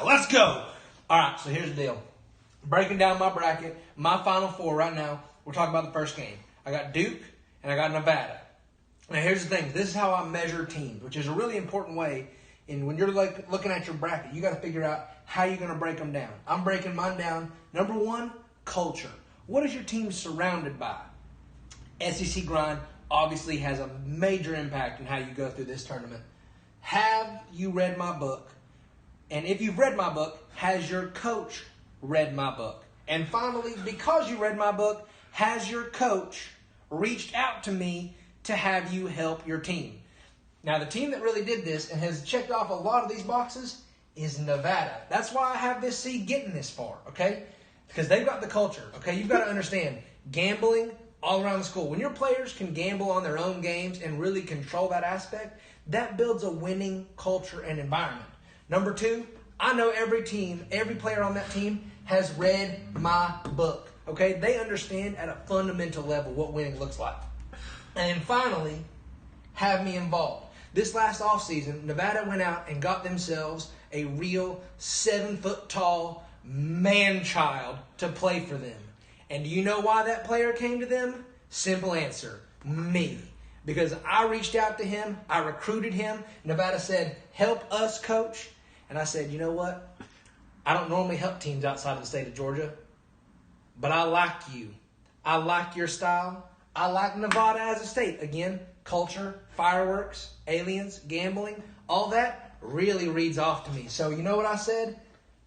Let's go. All right, so here's the deal. Breaking down my bracket, my Final Four right now, we're talking about the first game. I got Duke and I got Nevada. Now, here's the thing. This is how I measure teams, which is a really important way. And when you're looking at your bracket, you got to figure out how you're going to break them down. I'm breaking mine down. Number one, culture. What is your team surrounded by? SEC grind obviously has a major impact on how you go through this tournament. Have you read my book? And if you've read my book, has your coach read my book? And finally, because you read my book, has your coach reached out to me to have you help your team? Now, the team that really did this and has checked off a lot of these boxes is Nevada. That's why I have this seed getting this far, okay? Because they've got the culture, okay? You've got to understand, gambling all around the school. When your players can gamble on their own games and really control that aspect, that builds a winning culture and environment. Number two, I know every team, every player on that team has read my book, okay? They understand at a fundamental level what winning looks like. And finally, have me involved. This last offseason, Nevada went out and got themselves a real 7-foot-tall man-child to play for them. And do you know why that player came to them? Simple answer, me. Because I reached out to him, I recruited him. Nevada said, help us, coach. And I said, you know what? I don't normally help teams outside of the state of Georgia, but I like you. I like your style. I like Nevada as a state. Again, culture, fireworks, aliens, gambling, all that really reads off to me. So you know what I said?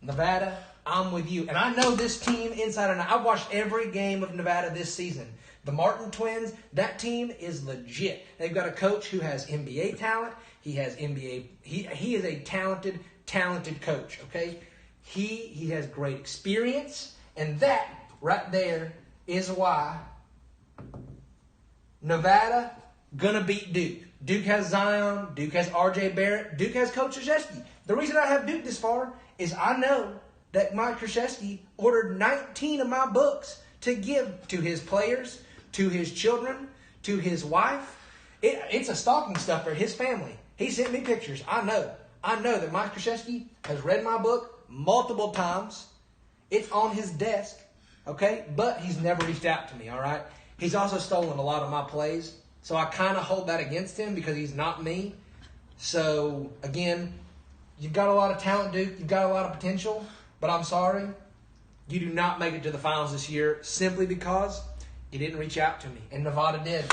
Nevada, I'm with you. And I know this team inside and out. I've watched every game of Nevada this season. The Martin twins, that team is legit. They've got a coach who has NBA talent. He has NBA. He is a talented coach, okay? He has great experience. And that right there is why Nevada gonna beat Duke. Duke has Zion. Duke has R.J. Barrett. Duke has Coach Krzyzewski. The reason I have Duke this far is I know that Mike Krzyzewski ordered 19 of my books to give to his players, to his children, to his wife. It's a stocking stuffer, his family. He sent me pictures. I know that Mike Krzyzewski has read my book multiple times. It's on his desk, okay? But he's never reached out to me, all right? He's also stolen a lot of my plays. So I kind of hold that against him because he's not me. So, again, you've got a lot of talent, Duke. You've got a lot of potential. But I'm sorry, you do not make it to the finals this year simply because you didn't reach out to me. And Nevada did.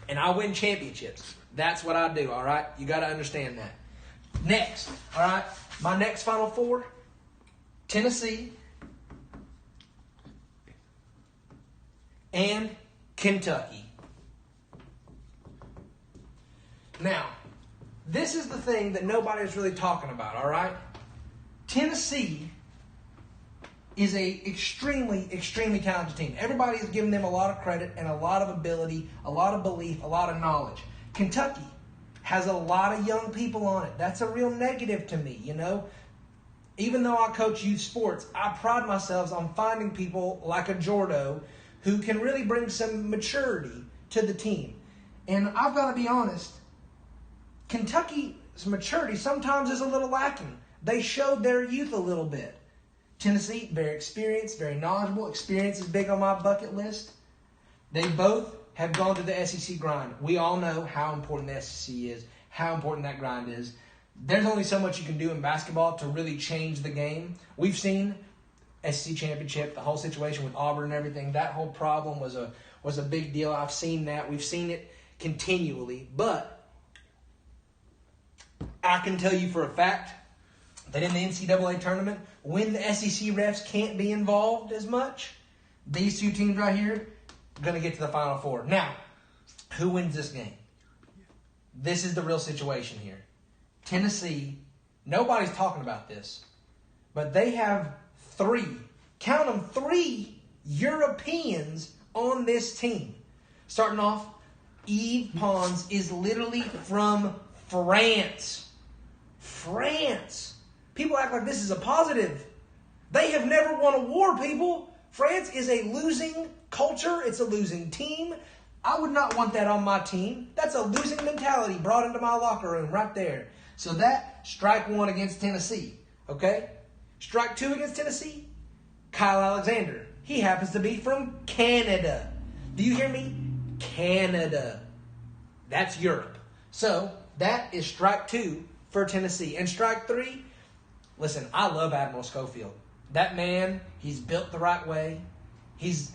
And I win championships. That's what I do, all right? You got to understand that. Next, all right, my next Final Four, Tennessee and Kentucky. Now, this is the thing that nobody's really talking about, all right? Tennessee is a extremely talented team. Everybody is giving them a lot of credit and a lot of ability, a lot of belief, a lot of knowledge. Kentucky has a lot of young people on it. That's a real negative to me, you know? Even though I coach youth sports, I pride myself on finding people like a Jordo who can really bring some maturity to the team. And I've got to be honest, Kentucky's maturity sometimes is a little lacking. They showed their youth a little bit. Tennessee, very experienced, very knowledgeable. Experience is big on my bucket list. They both have gone to the SEC grind. We all know how important the SEC is, how important that grind is. There's only so much you can do in basketball to really change the game. We've seen SEC championship, the whole situation with Auburn and everything. That whole problem was a big deal. I've seen that. We've seen it continually. But I can tell you for a fact that in the NCAA tournament, when the SEC refs can't be involved as much, these two teams right here are going to get to the Final Four. Now, who wins this game? This is the real situation here. Tennessee, nobody's talking about this, but they have count them, 3 Europeans on this team. Starting off, Yves Pons is literally from France. France. People act like this is a positive. They have never won a war, people. France is a losing culture. It's a losing team. I would not want that on my team. That's a losing mentality brought into my locker room right there. So that, strike one against Tennessee, okay? Strike two against Tennessee, Kyle Alexander. He happens to be from Canada. Do you hear me? Canada. That's Europe. So that is strike two for Tennessee. And strike three, listen, I love Admiral Schofield. That man, he's built the right way. He's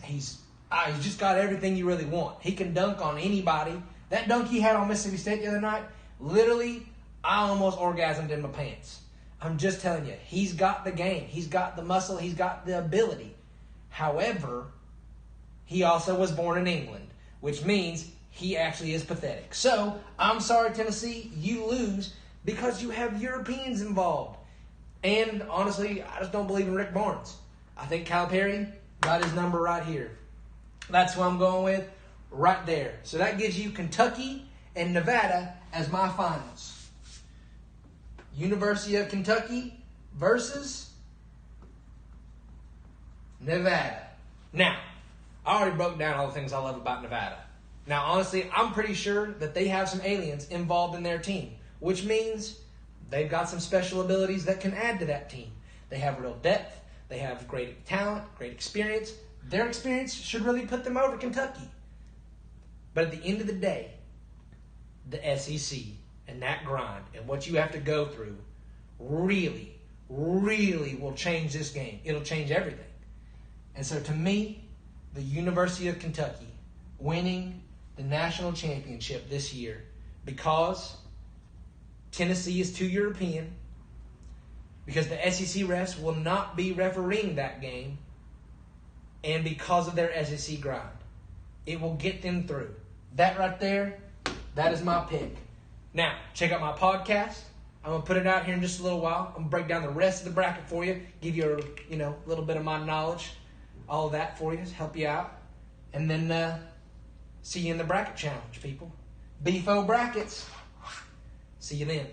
just got everything you really want. He can dunk on anybody. That dunk he had on Mississippi State the other night, literally, I almost orgasmed in my pants. I'm just telling you, he's got the game. He's got the muscle. He's got the ability. However, he also was born in England, which means he actually is pathetic. So, I'm sorry, Tennessee, you lose because you have Europeans involved. And honestly, I just don't believe in Rick Barnes. I think Calipari got his number right here. That's who I'm going with right there. So that gives you Kentucky and Nevada as my finals. University of Kentucky versus Nevada. Now, I already broke down all the things I love about Nevada. Now, honestly, I'm pretty sure that they have some aliens involved in their team, which means they've got some special abilities that can add to that team. They have real depth. They have great talent, great experience. Their experience should really put them over Kentucky. But at the end of the day, the SEC and that grind and what you have to go through really, really will change this game. It'll change everything. And so to me, the University of Kentucky winning the national championship this year because Tennessee is too European, because the SEC refs will not be refereeing that game, and because of their SEC grind. It will get them through. That right there, that is my pick. Now, check out my podcast. I'm going to put it out here in just a little while. I'm going to break down the rest of the bracket for you, give you a little bit of my knowledge, all of that for you, help you out. And then see you in the bracket challenge, people. BFO brackets. See you then.